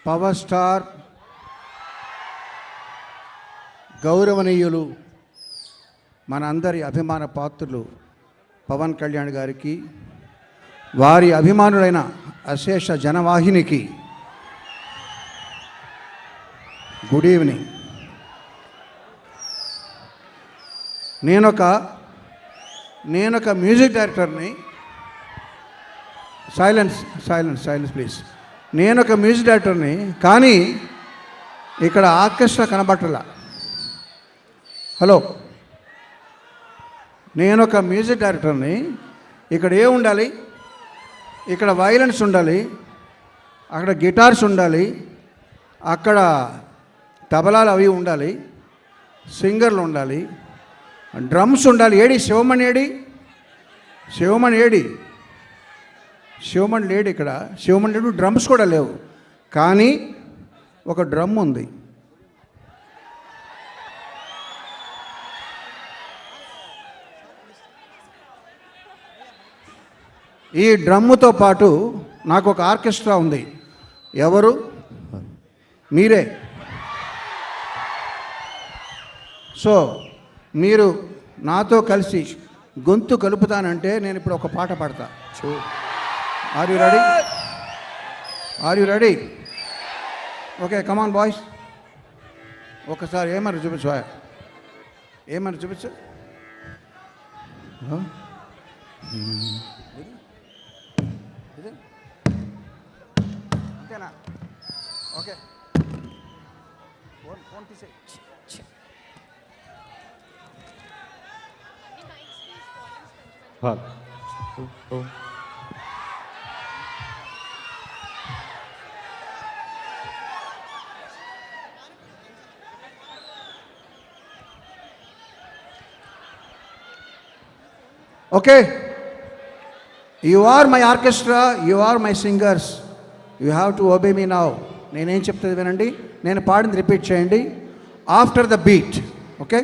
Power star గౌరవనీయులు మనందరి అభిమాన పాత్రులు పవన్ కళ్యాణ్ గారికి, వారి అభిమానులైన అశేష జనవాహినికి గుడ్ ఈవినింగ్. నేనొక మ్యూజిక్ డైరెక్టర్ని. Silence please. నేనొక మ్యూజిక్ డైరెక్టర్ని, కానీ ఇక్కడ ఆర్కెస్ట్రా కనబట్టలా. హలో, నేనొక మ్యూజిక్ డైరెక్టర్ని. ఇక్కడ ఉండాలి? ఇక్కడ వైలెన్స్ ఉండాలి, అక్కడ గిటార్స్ ఉండాలి, అక్కడ తబలాలు అవి ఉండాలి, సింగర్లు ఉండాలి, డ్రమ్స్ ఉండాలి. శివమణి లేడు ఇక్కడ. శివమణి లేడు, డ్రమ్స్ కూడా లేవు. కానీ ఒక డ్రమ్ ఉంది. ఈ డ్రమ్ముతో పాటు నాకు ఒక ఆర్కెస్ట్రా ఉంది. ఎవరు? మీరే. సో మీరు నాతో కలిసి గొంతు కలుపుతానంటే నేను ఇప్పుడు ఒక పాట పాడతా. Are you ready? Okay, come on boys. ఒకసారి ఏమన్నా చూపించు. అంతేనా? ఓకే, ఫోన్ తీసే. Okay, you are my orchestra, you are my singers, you have to obey me now. నేనేం చెప్తుంది వినండి, నేను పాడింది రిపీట్ చేయండి ఆఫ్టర్ ద బీట్. ఓకే?